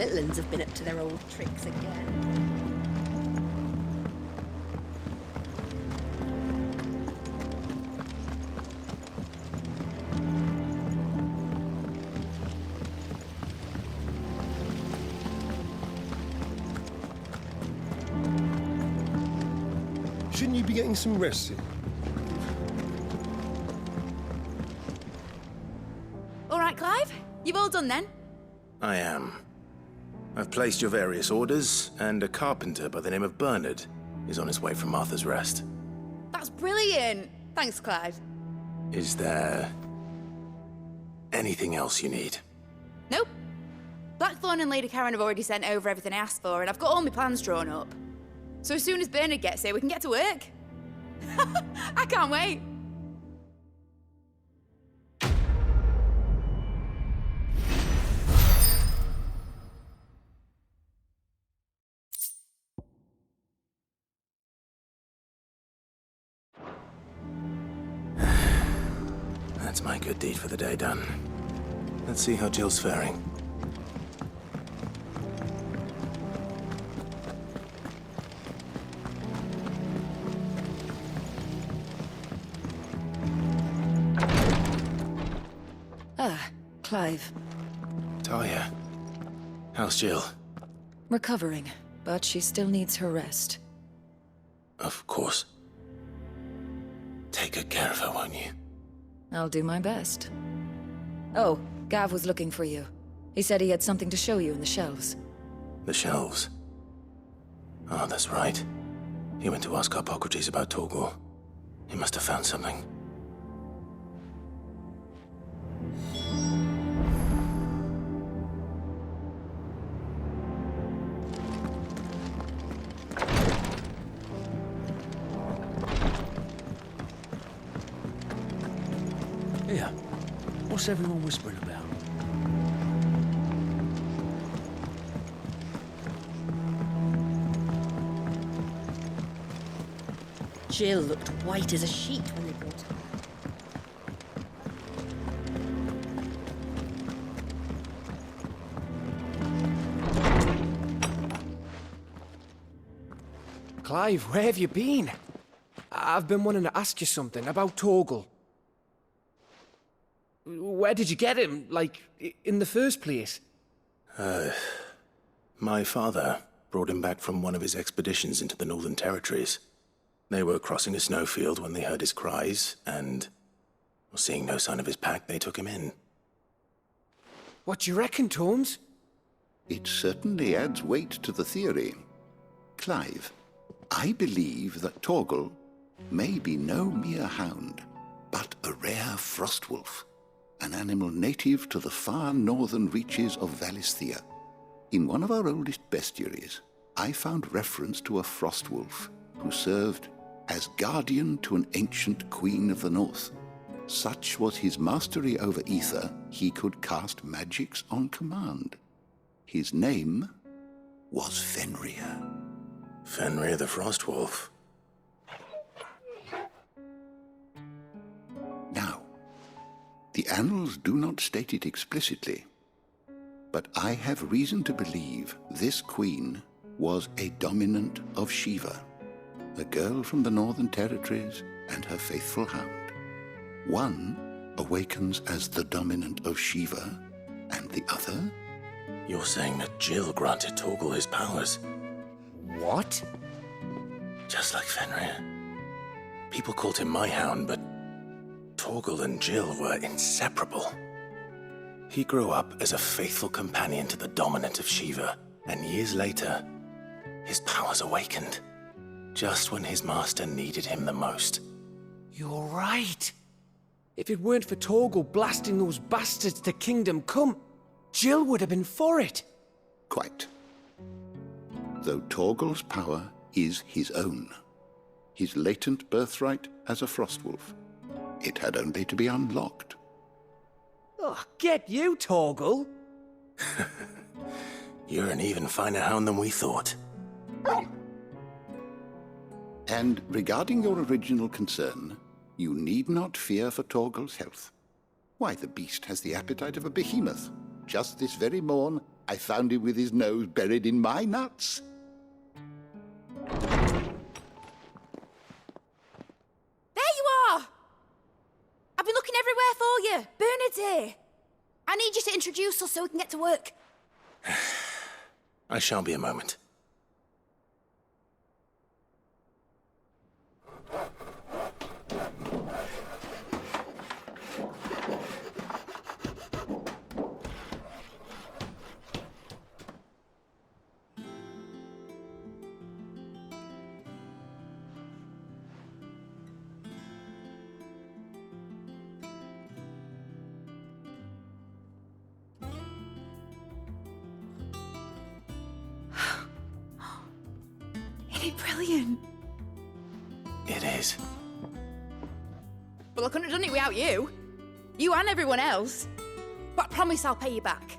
little uns have been up to their old tricks again. Shouldn't you be getting some rest soon? All right, Clive? You've all done then? I am. I've placed your various orders, and a carpenter by the name of Bernard is on his way from Martha's Rest. That's brilliant! Thanks, Clive. Is there anything else you need? Nope. Blackthorn and Lady Karen have already sent over everything I asked for, and I've got all my plans drawn up. So as soon as Bernard gets here, we can get to work. I can't wait. That's my good deed for the day done. Let's see how Jill's faring. Clive. Talia, how's Jill? Recovering, but she still needs her rest. Of course. Take good care of her, won't you? I'll do my best. Oh, Gav was looking for you. He said he had something to show you in the shelves. The shelves. Oh, that's right. He went to ask Harpocrates about Torgal. He must have found something. Here, what's everyone whispering about? Jill looked white as a sheet when they brought her. Clive, where have you been? I've been wanting to ask you something about Torgal. Where did you get him, like, in the first place? My father brought him back from one of his expeditions into the Northern Territories. They were crossing a snowfield when they heard his cries, and, seeing no sign of his pack, they took him in. What do you reckon, Tomes? It certainly adds weight to the theory. Clive, I believe that Torgal may be no mere hound, but a rare frostwolf, an animal native to the far northern reaches of Valisthea. In one of our oldest bestiaries, I found reference to a frostwolf who served as guardian to an ancient queen of the north. Such was his mastery over ether, he could cast magics on command. His name was Fenrir. Fenrir the Frostwolf. Now, the annals do not state it explicitly, but I have reason to believe this queen was a dominant of Shiva, a girl from the Northern Territories and her faithful hound. One awakens as the dominant of Shiva, and the other? You're saying that Jill granted Torgal his powers? What? Just like Fenrir. People called him my hound, but Torgal and Jill were inseparable. He grew up as a faithful companion to the dominant of Shiva, and years later, his powers awakened, just when his master needed him the most. You're right. If it weren't for Torgal blasting those bastards to Kingdom Come, Jill would have been for it. Quite. Though Torgal's power is his own, his latent birthright as a Frostwolf. It had only to be unlocked. Oh, get you, Torgal! You're an even finer hound than we thought. And regarding your original concern, you need not fear for Torgal's health. Why, the beast has the appetite of a behemoth. Just this very morn, I found him with his nose buried in my nuts. There you are! I've been looking everywhere for you. Bernard's here. I need you to introduce us so we can get to work. I shall be a moment. Isn't it brilliant? It is. Well, I couldn't have done it without you. You and everyone else. But I promise I'll pay you back.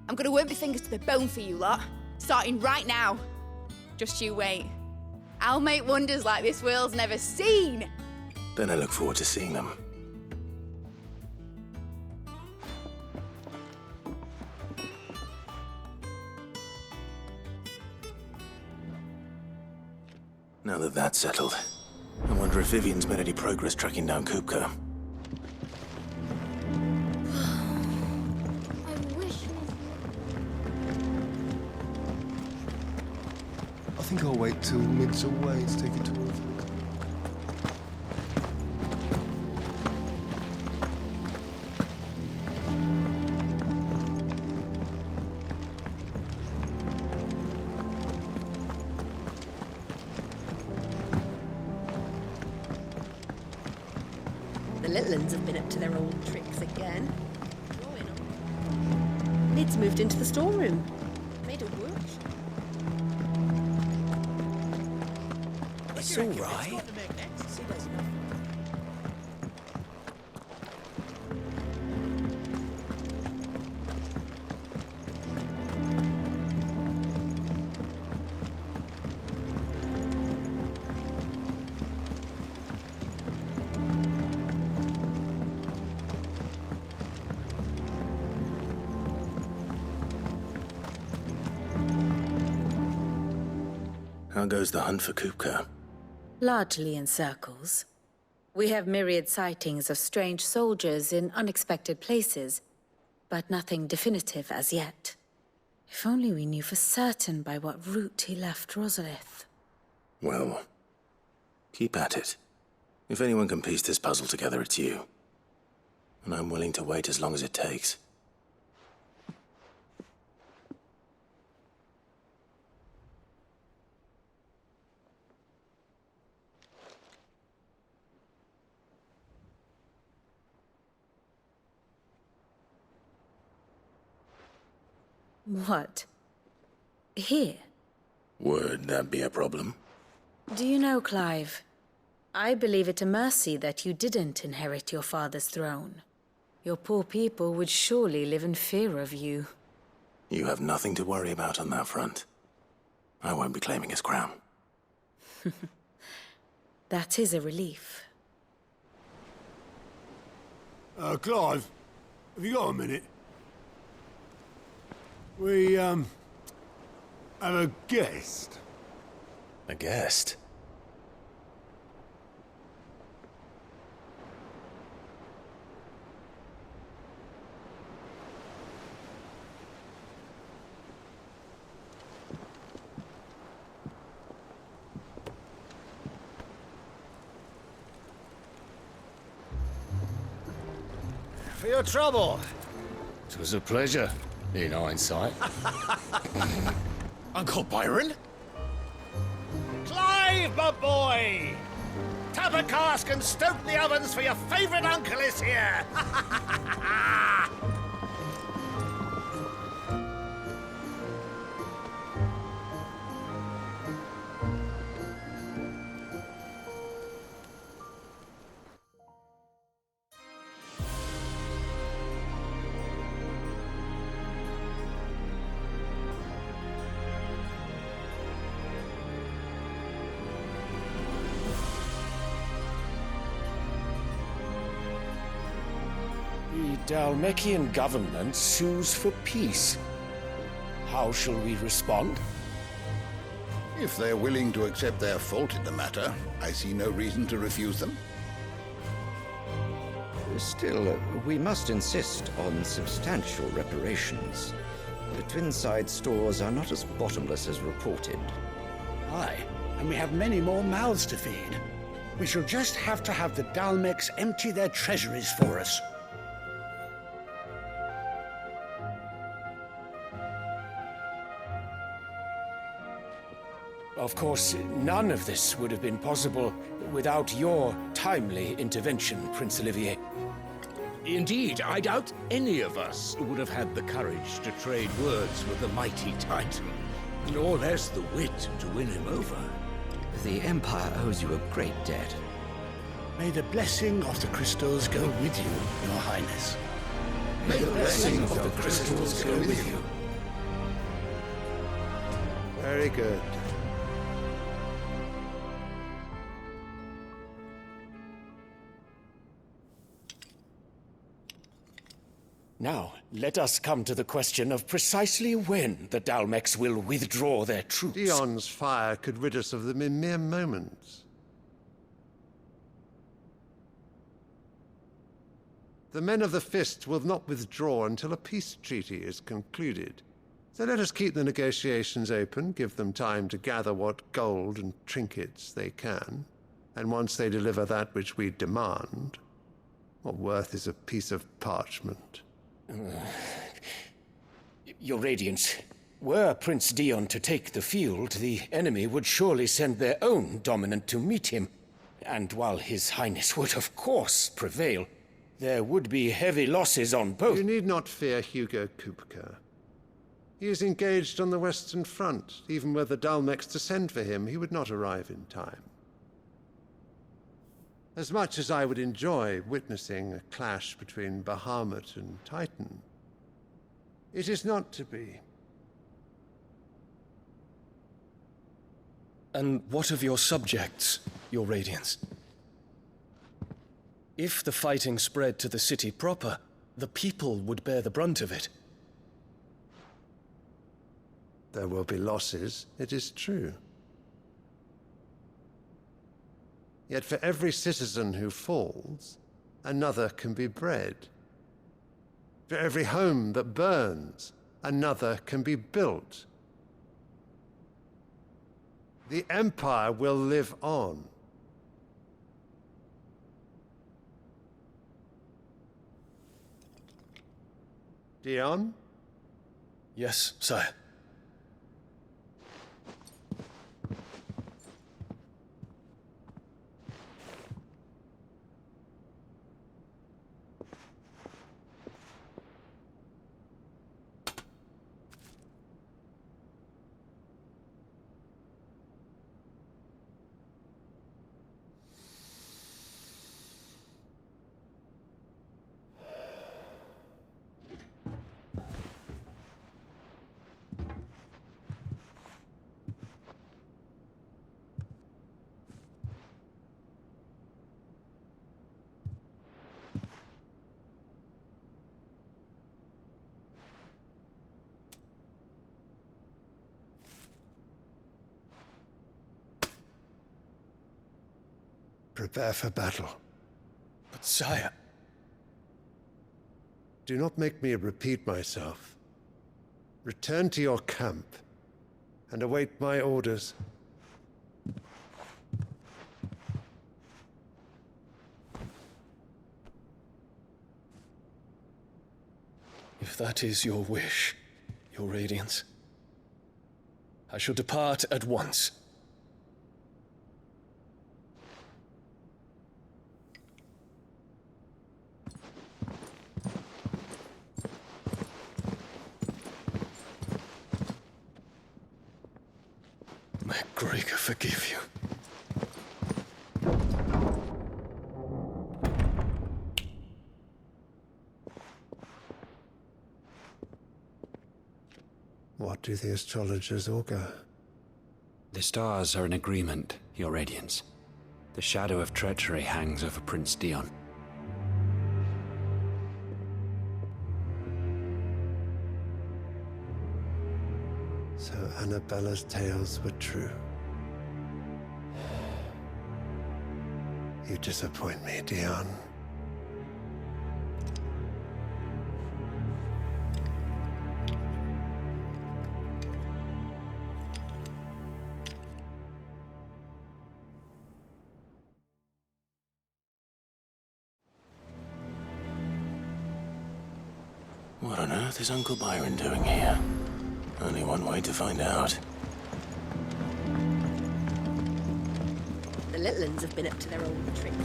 I'm gonna work my fingers to the bone for you lot, starting right now. Just you wait. I'll make wonders like this world's never seen. Then I look forward to seeing them. Now that that's settled, I wonder if Vivian's made any progress tracking down Kupka. I wish. I think I'll wait till mid's away to take it to her. The little uns have been up to their old tricks again. Lid's moved into the storeroom. Made a workshop. It's all right. How goes the hunt for Kupka? Largely in circles. We have myriad sightings of strange soldiers in unexpected places, but nothing definitive as yet. If only we knew for certain by what route he left Rosalith. Well, keep at it. If anyone can piece this puzzle together, it's you. And I'm willing to wait as long as it takes. What? Here? Would that be a problem? Do you know, Clive? I believe it a mercy that you didn't inherit your father's throne. Your poor people would surely live in fear of you. You have nothing to worry about on that front. I won't be claiming his crown. That is a relief. Clive, have you got a minute? We, have a guest. A guest? For your trouble. It was a pleasure, in hindsight. Uncle Byron? Clive, my boy! Tap a cask and stoke the ovens for your favourite uncle is here! The Dalmekian government sues for peace. How shall we respond? If they're willing to accept their fault in the matter, I see no reason to refuse them. Still, we must insist on substantial reparations. The Twinside stores are not as bottomless as reported. Aye, and we have many more mouths to feed. We shall just have to have the Dalmex empty their treasuries for us. Of course, none of this would have been possible without your timely intervention, Prince Olivier. Indeed, I doubt any of us would have had the courage to trade words with the mighty Titan, nor less the wit to win him over. The Empire owes you a great debt. May the blessing of the crystals go with you, Your Highness. May the blessing of the crystals go with you. Very good. Now, let us come to the question of precisely when the Dalmex will withdraw their troops. Dion's fire could rid us of them in mere moments. The men of the Fist will not withdraw until a peace treaty is concluded. So let us keep the negotiations open, give them time to gather what gold and trinkets they can, and once they deliver that which we demand, what worth is a piece of parchment? Your Radiance, were Prince Dion to take the field, the enemy would surely send their own dominant to meet him. And while His Highness would of course prevail, there would be heavy losses on both. You need not fear Hugo Kupka. He is engaged on the Western Front. Even were the Dalmex to send for him, he would not arrive in time. As much as I would enjoy witnessing a clash between Bahamut and Titan, it is not to be. And what of your subjects, Your Radiance? If the fighting spread to the city proper, the people would bear the brunt of it. There will be losses, it is true. Yet for every citizen who falls, another can be bred. For every home that burns, another can be built. The Empire will live on. Dion? Yes, sire. Prepare for battle. But sire... Do not make me repeat myself. Return to your camp and await my orders. If that is your wish, Your Radiance, I shall depart at once. May Gregor forgive you. What do the astrologers augur? The stars are in agreement, Your Radiance. The shadow of treachery hangs over Prince Dion. So Annabella's tales were true. You disappoint me, Dion. What on earth is Uncle Byron doing here? Only one way to find out. The little uns have been up to their old tricks.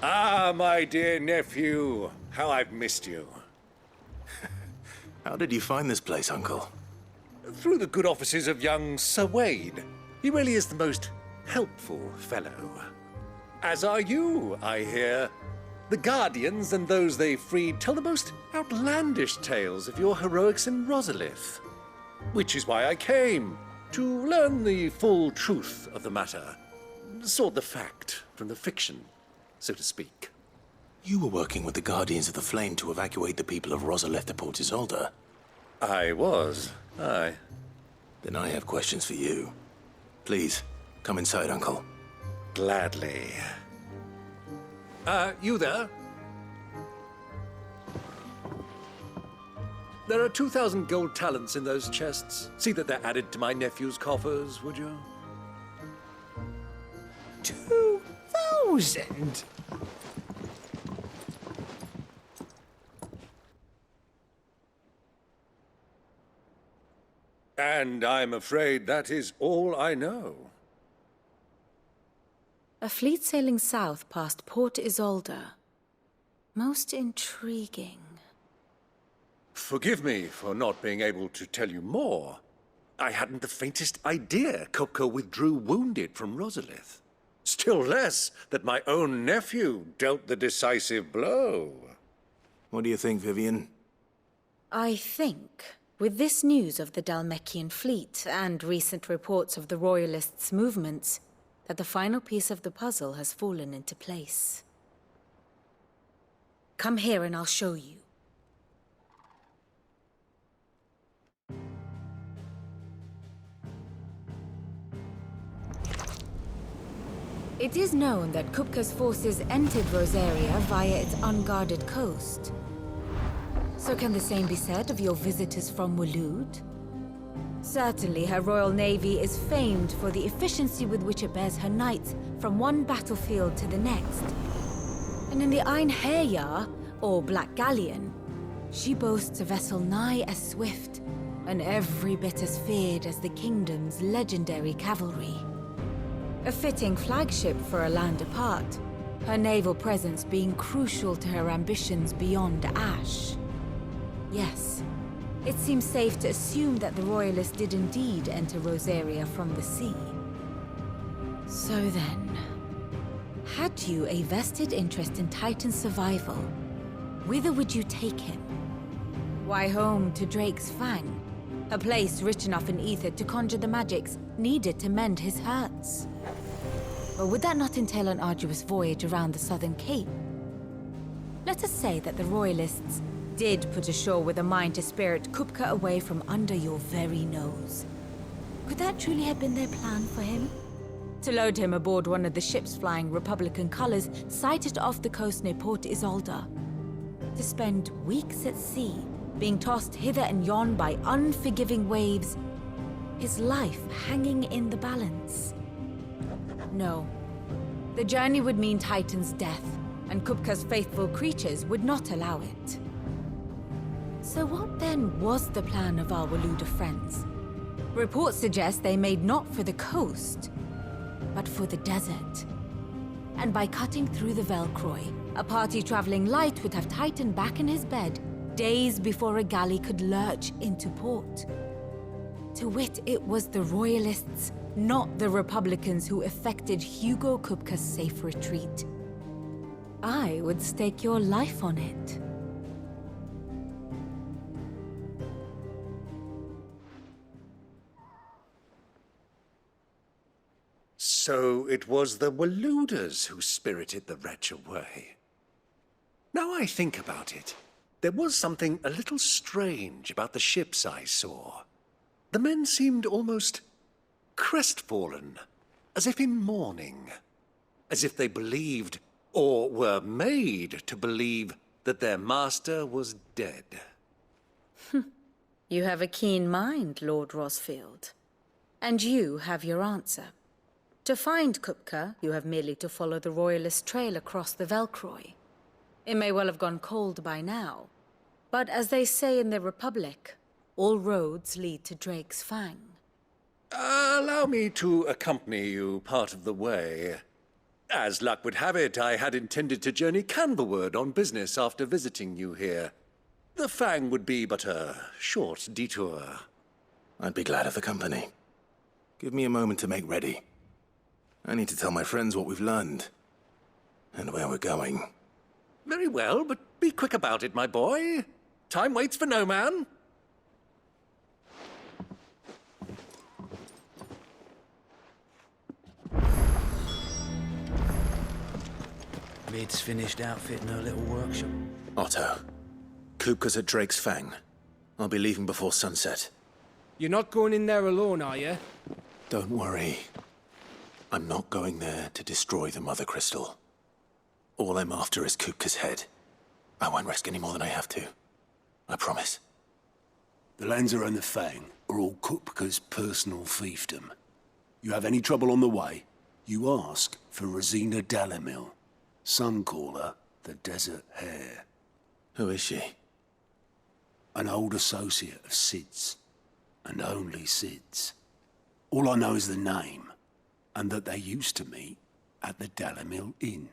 Ah, my dear nephew. How I've missed you. How did you find this place, Uncle? Through the good offices of young Sir Wade. He really is the most helpful fellow. As are you, I hear. The Guardians and those they freed tell the most outlandish tales of your heroics in Rosalith. Which is why I came, to learn the full truth of the matter. Sort the fact from the fiction, so to speak. You were working with the Guardians of the Flame to evacuate the people of Rosalith to Port Isolde. I was, aye. Then I have questions for you. Please, come inside, Uncle. Gladly. You there? There are 2,000 gold talents in those chests. See that they're added to my nephew's coffers, would you? 2,000? And I'm afraid that is all I know. A fleet sailing south past Port Isolde. Most intriguing. Forgive me for not being able to tell you more. I hadn't the faintest idea Kupka withdrew wounded from Rosalith. Still less that my own nephew dealt the decisive blow. What do you think, Vivian? I think, with this news of the Dhalmekian fleet and recent reports of the Royalists' movements, that the final piece of the puzzle has fallen into place. Come here and I'll show you. It is known that Kupka's forces entered Rosaria via its unguarded coast. So can the same be said of your visitors from Waloed? Certainly, her Royal Navy is famed for the efficiency with which it bears her knights from one battlefield to the next. And in the Einherjar, or Black Galleon, she boasts a vessel nigh as swift and every bit as feared as the kingdom's legendary cavalry. A fitting flagship for a land apart, her naval presence being crucial to her ambitions beyond Ash. Yes, it seems safe to assume that the Royalists did indeed enter Rosaria from the sea. So then, had you a vested interest in Titan's survival, whither would you take him? Why, home to Drake's Fang, a place rich enough in ether to conjure the magics needed to mend his hurts. Or would that not entail an arduous voyage around the Southern Cape? Let us say that the Royalists did put ashore with a mind to spirit Kupka away from under your very nose. Could that truly have been their plan for him? To load him aboard one of the ships flying Republican colors sighted off the coast near Port Isolde? To spend weeks at sea, being tossed hither and yon by unforgiving waves, his life hanging in the balance? No. The journey would mean Titan's death, and Kupka's faithful creatures would not allow it. So what then was the plan of our Waloed friends? Reports suggest they made not for the coast, but for the desert. And by cutting through the Velcroy, a party traveling light would have Titan back in his bed days before a galley could lurch into port. To wit, it was the Royalists, not the Republicans, who effected Hugo Kupka's safe retreat. I would stake your life on it. So it was the Waluders who spirited the wretch away. Now I think about it, there was something a little strange about the ships I saw. The men seemed almost crestfallen, as if in mourning, as if they believed, or were made to believe, that their master was dead. You have a keen mind, Lord Rosfield. And you have your answer. To find Kupka, you have merely to follow the Royalist trail across the Velcroy. It may well have gone cold by now, but as they say in the Republic, all roads lead to Drake's Fang. Allow me to accompany you part of the way. As luck would have it, I had intended to journey Canberward on business after visiting you here. The Fang would be but a short detour. I'd be glad of the company. Give me a moment to make ready. I need to tell my friends what we've learned, and where we're going. Very well, but be quick about it, my boy. Time waits for no man. Mid's finished outfitting her little workshop. Otto, Kupka's at Drake's Fang. I'll be leaving before sunset. You're not going in there alone, are you? Don't worry. I'm not going there to destroy the Mother Crystal. All I'm after is Kupka's head. I won't risk any more than I have to. I promise. The Lanza and the Fang are all Kupka's personal fiefdom. You have any trouble on the way, you ask for Rosina Dalimil. Some call her the Desert Hare. Who is she? An old associate of Sid's, and only Sid's. All I know is the name, and that they used to meet at the Dalimil Inn.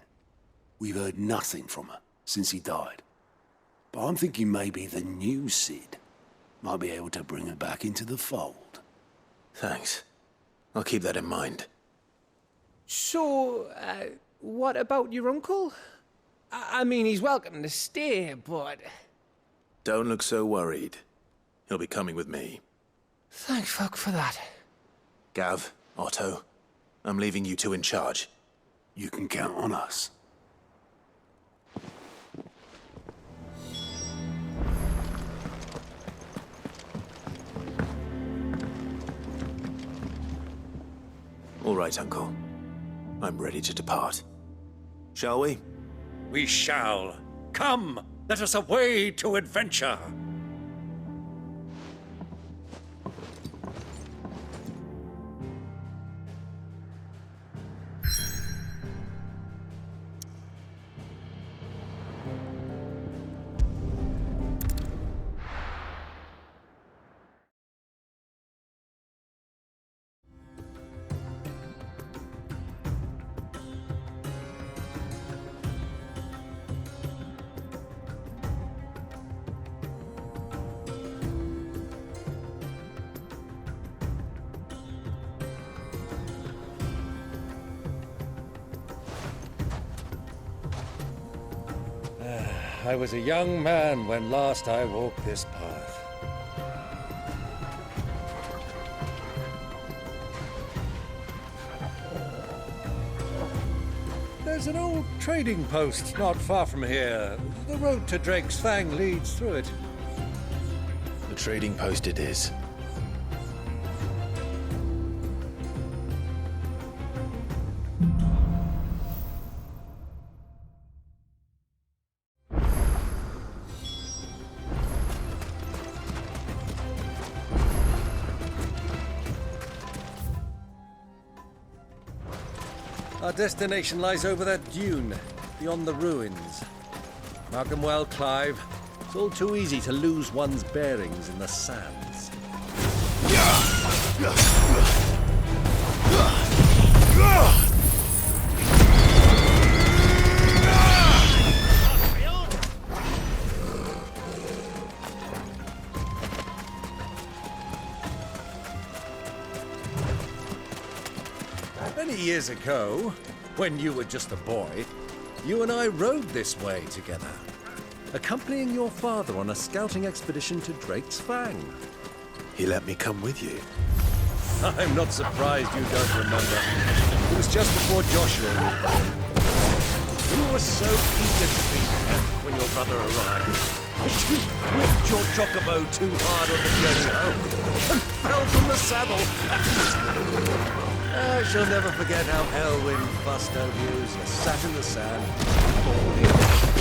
We've heard nothing from her since he died. But I'm thinking maybe the new Sid might be able to bring her back into the fold. Thanks. I'll keep that in mind. So, what about your uncle? I mean, he's welcome to stay, but... Don't look so worried. He'll be coming with me. Thank fuck for that. Gav, Otto, I'm leaving you two in charge. You can count on us. All right, Uncle. I'm ready to depart. Shall we? We shall. Come, let us away to adventure. I was a young man when last I walked this path. There's an old trading post not far from here. The road to Drake's Fang leads through it. The trading post it is. Our destination lies over that dune, beyond the ruins. Mark 'em well, Clive. It's all too easy to lose one's bearings in the sands. Many years ago, when you were just a boy, you and I rode this way together, accompanying your father on a scouting expedition to Drake's Fang. He let me come with you. I'm not surprised you don't remember. It was just before Joshua was born. You were so eager to be there when your brother arrived. But you whipped your chocobo too hard on the journey home and fell from the saddle. I shall never forget how Elwyn fussed over you as you sat in the sand, bawling.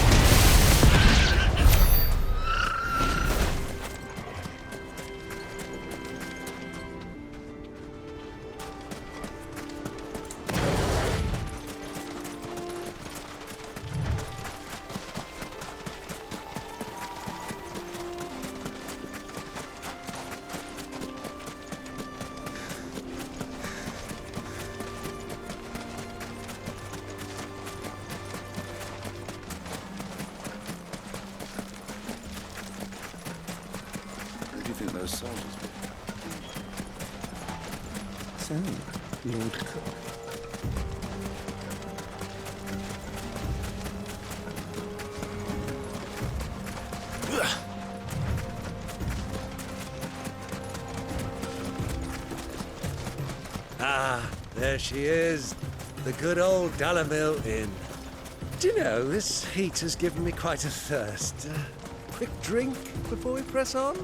Where do you think those soldiers were? So, Lord Cook. Ah, there she is. The good old Dalamil Inn. Do you know, this heat has given me quite a thirst. Quick drink before we press on?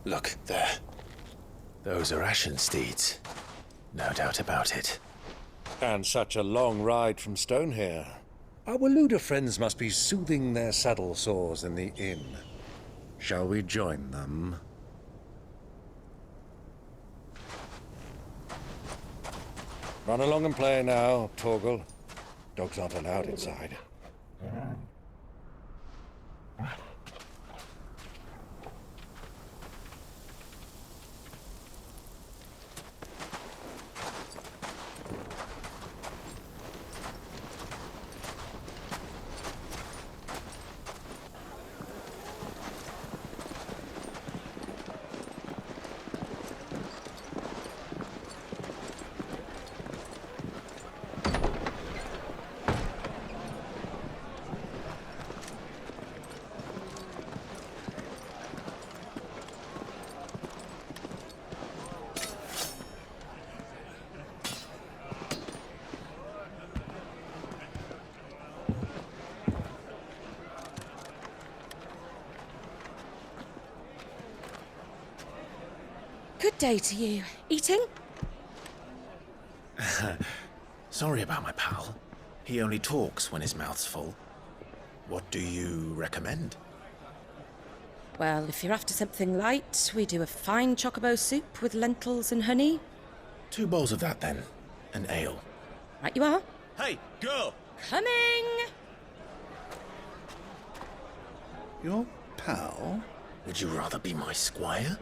Look, there. Those are Ashen steeds. No doubt about it. And such a long ride from Stonehere. Our Waluda friends must be soothing their saddle sores in the inn. Shall we join them? Run along and play now, Torgal. Dogs aren't allowed inside. Good day to you. Eating? Sorry about my pal. He only talks when his mouth's full. What do you recommend? Well, if you're after something light, we do a fine chocobo soup with lentils and honey. 2 bowls of that, then. An ale. Right you are. Hey, girl! Coming! Your pal? Would you rather be my squire?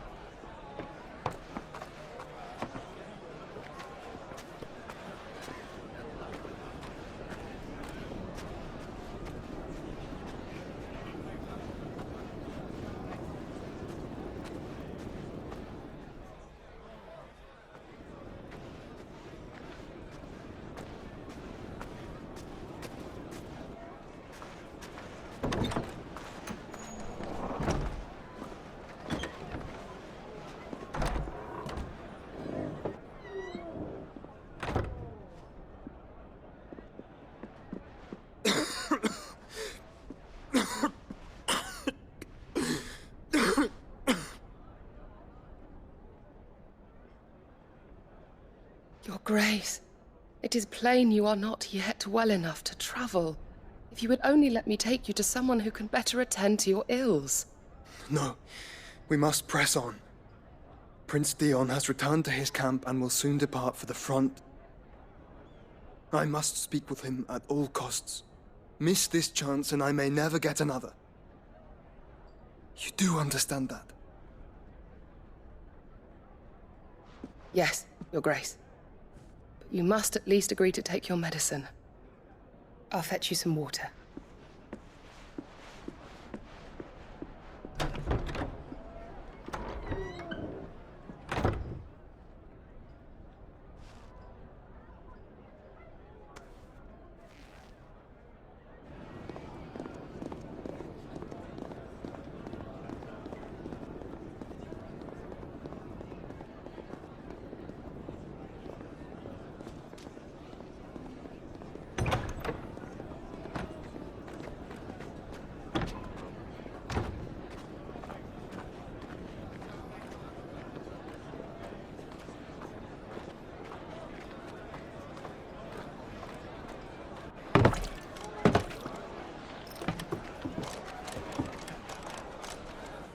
Your Grace, it is plain you are not yet well enough to travel. If you would only let me take you to someone who can better attend to your ills. No, we must press on. Prince Dion has returned to his camp and will soon depart for the front. I must speak with him at all costs. Miss this chance and I may never get another. You do understand that? Yes, Your Grace. But you must at least agree to take your medicine. I'll fetch you some water.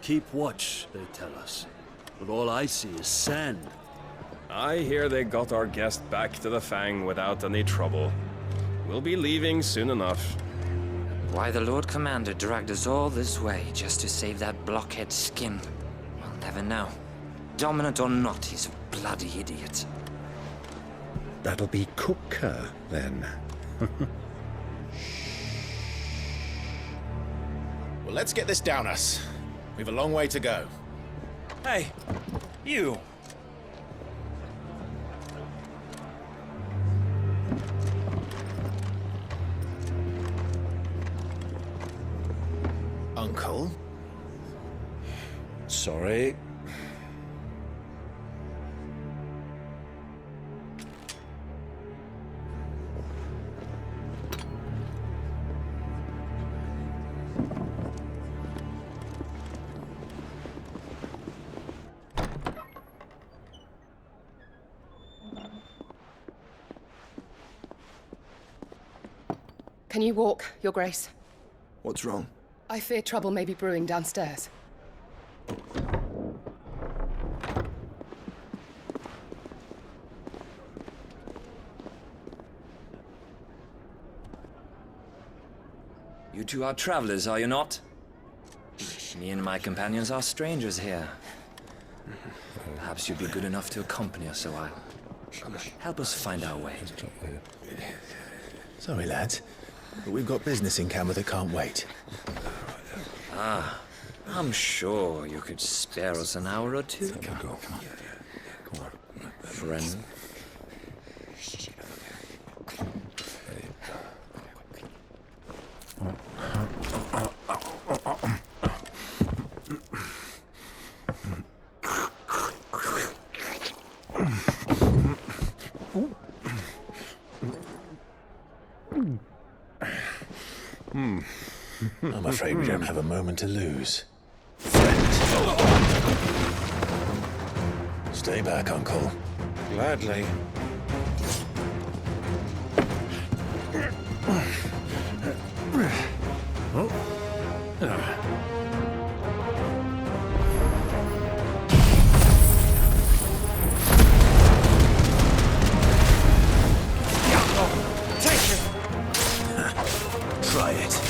Keep watch, they tell us. But all I see is sand. I hear they got our guest back to the Fang without any trouble. We'll be leaving soon enough. Why the Lord Commander dragged us all this way just to save that blockhead skin, we'll never know. Dominant or not, he's a bloody idiot. That'll be Cooker, then. Well, let's get this down us. We've a long way to go. Hey, you! Uncle? Sorry. Can you walk, Your Grace? What's wrong? I fear trouble may be brewing downstairs. You two are travelers, are you not? Me and my companions are strangers here. Perhaps you'd be good enough to accompany us a while. Help us find our way. Sorry, lads, but we've got business in Camber that can't wait. Ah, I'm sure you could spare us an hour or two. Come on. Friend. I'm afraid we don't have a moment to lose. Stay back, Uncle. Gladly. Try it.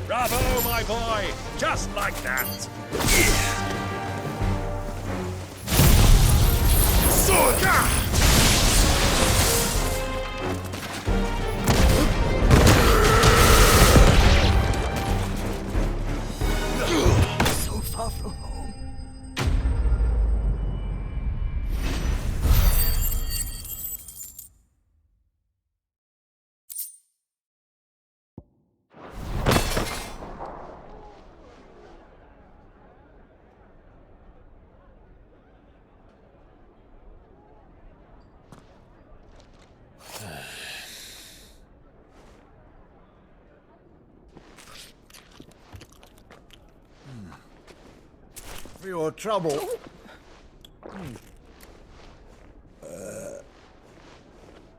Bravo, my boy! Just like that! So far from home. for your trouble.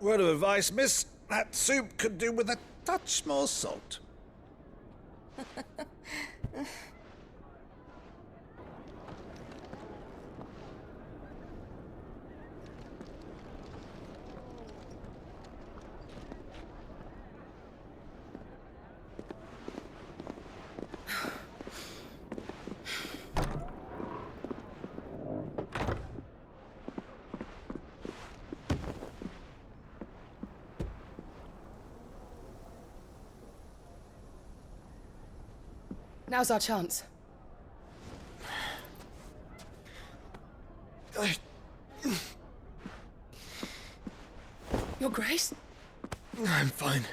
Word of advice, miss. That soup could do with a touch more salt. Now's our chance. Your Grace? I'm fine.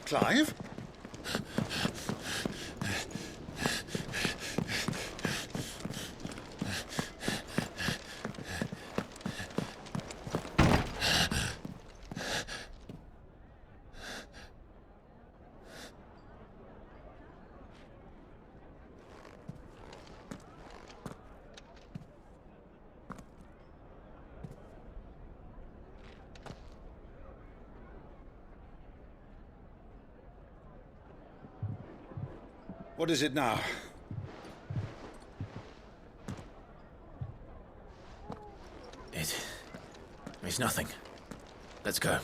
Clive? What is it now? It's nothing. Let's go.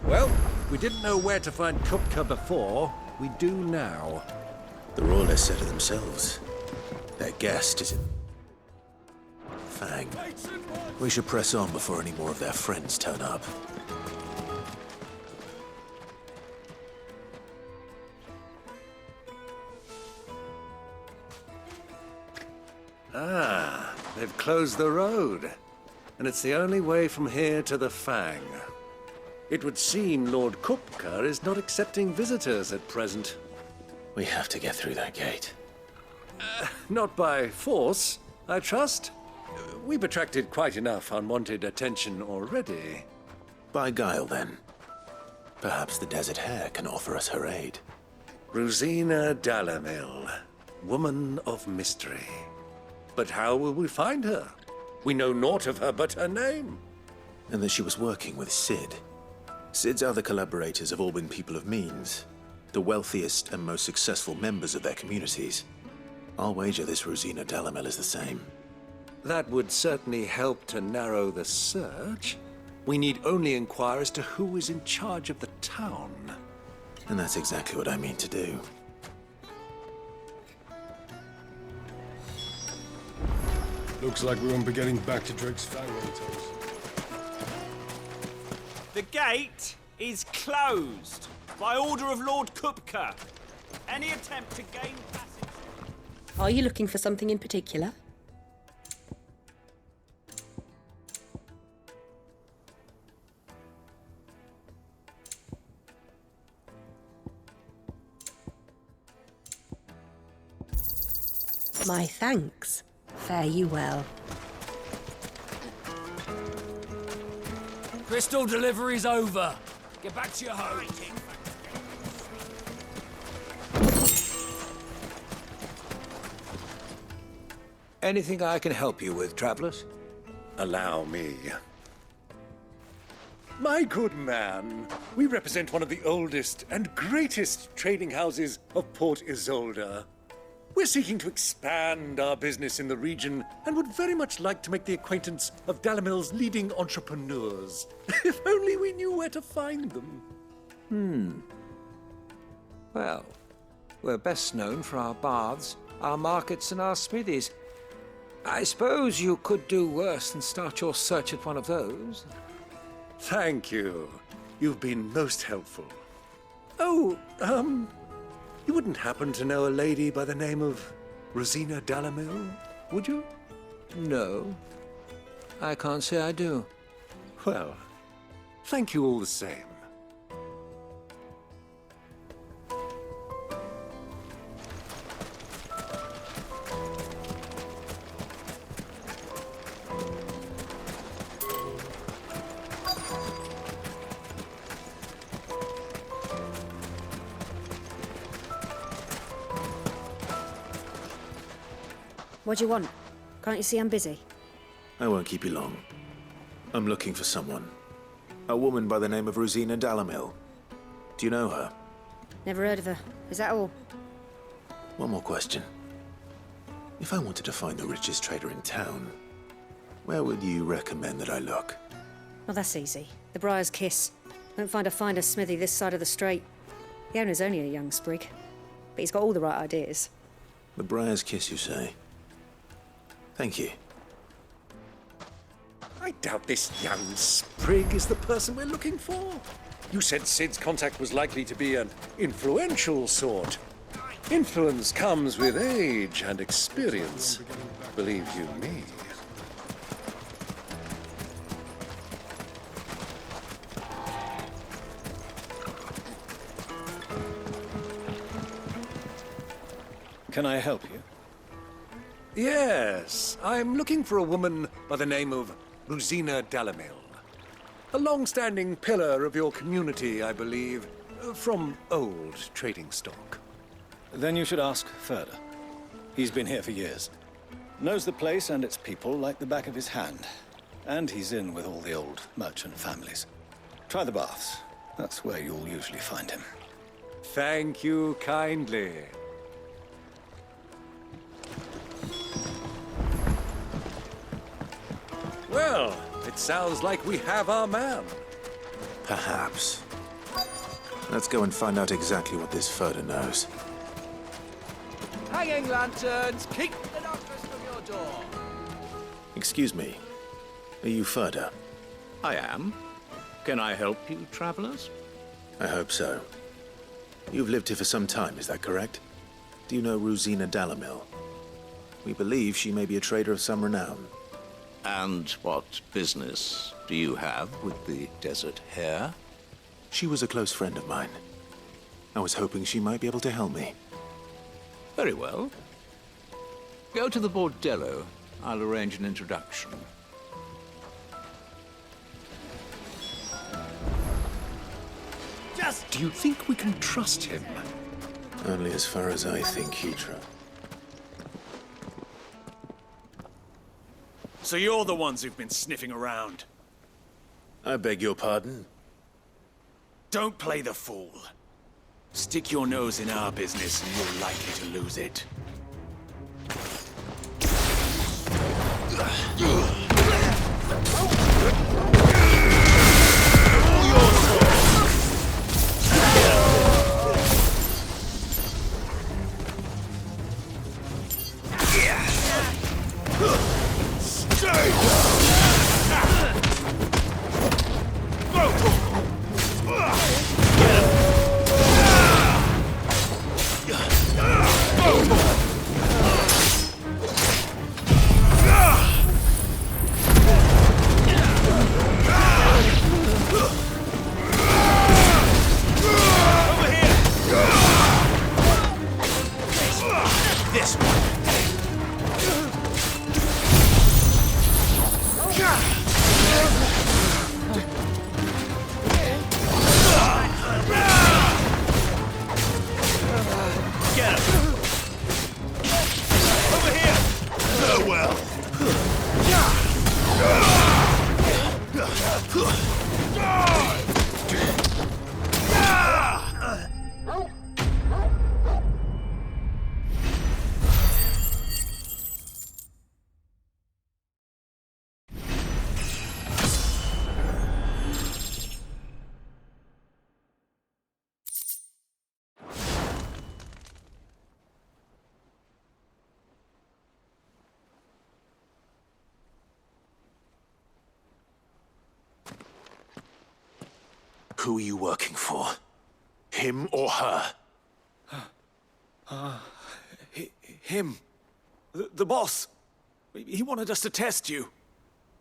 Well, we didn't know where to find Kupka before. We do now. The Royalists said it themselves. Their guest is Fang. We should press on before any more of their friends turn up. Ah, they've closed the road. And it's the only way from here to the Fang. It would seem Lord Kupka is not accepting visitors at present. We have to get through that gate. Not by force, I trust. We've attracted quite enough unwanted attention already. By guile, then. Perhaps the Desert Hare can offer us her aid. Rosina Dalamil, woman of mystery. But how will we find her? We know naught of her but her name. And that she was working with Cid. Cid's other collaborators have all been people of means, the wealthiest and most successful members of their communities. I'll wager this Rosina Dalamil is the same. That would certainly help to narrow the search. We need only inquire as to who is in charge of the town. And that's exactly what I mean to do. Looks like we won't be getting back to Drake's Fang anytime soon. The gate is closed by order of Lord Kupka. Any attempt to gain passage... Are you looking for something in particular? My thanks. Fare you well. Crystal delivery's over. Get back to your home. Anything I can help you with, travelers? Allow me. My good man, we represent one of the oldest and greatest trading houses of Port Isolde. We're seeking to expand our business in the region and would very much like to make the acquaintance of Dalimil's leading entrepreneurs. If only we knew where to find them. Well, we're best known for our baths, our markets, and our smithies. I suppose you could do worse than start your search at one of those. Thank you. You've been most helpful. Oh, you wouldn't happen to know a lady by the name of Rosina Dalimil, would you? No, I can't say I do. Well, thank you all the same. What do you want? Can't you see I'm busy? I won't keep you long. I'm looking for someone. A woman by the name of Rosina Dalimil. Do you know her? Never heard of her. Is that all? One more question. If I wanted to find the richest trader in town, where would you recommend that I look? Well, that's easy. The Briar's Kiss. Won't find a finer smithy this side of the strait. The owner's only a young sprig, but he's got all the right ideas. The Briar's Kiss, you say? Thank you. I doubt this young sprig is the person we're looking for. You said Sid's contact was likely to be an influential sort. Influence comes with age and experience, believe you me. Can I help you? Yes, I'm looking for a woman by the name of Rosina Dalimil. A long-standing pillar of your community, I believe, from old trading stock. Then you should ask Ferda. He's been here for years. Knows the place and its people like the back of his hand. And he's in with all the old merchant families. Try the baths. That's where you'll usually find him. Thank you kindly. Well, it sounds like we have our man. Perhaps. Let's go and find out exactly what this Ferda knows. Hanging lanterns, keep the darkness from your door. Excuse me. Are you Ferda? I am. Can I help you, travelers? I hope so. You've lived here for some time, is that correct? Do you know Rosina Dalimil? We believe she may be a trader of some renown. And what business do you have with the Desert Hare? She was a close friend of mine. I was hoping she might be able to help me. Very well. Go to the Bordello. I'll arrange an introduction. Do you think we can trust him? Only as far as I think, Hydra. So you're the ones who've been sniffing around. I beg your pardon? Don't play the fool. Stick your nose in our business and you're likely to lose it. This one. Who are you working for? Him or her? Him. The boss. He wanted us to test you.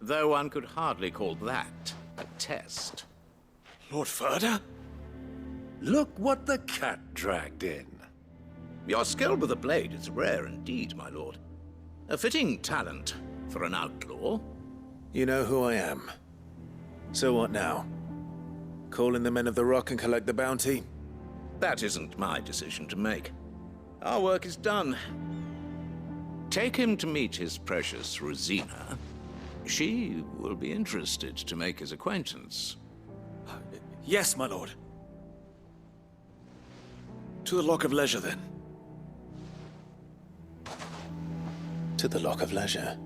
Though one could hardly call that a test. Lord Ferda? Look what the cat dragged in. Your skill with the blade is rare indeed, my lord. A fitting talent for an outlaw. You know who I am. So what now? Call in the Men of the Rock and collect the bounty? That isn't my decision to make. Our work is done. Take him to meet his precious Rosina. She will be interested to make his acquaintance. Yes, my lord. To the Lock of Leisure, then. To the Lock of Leisure.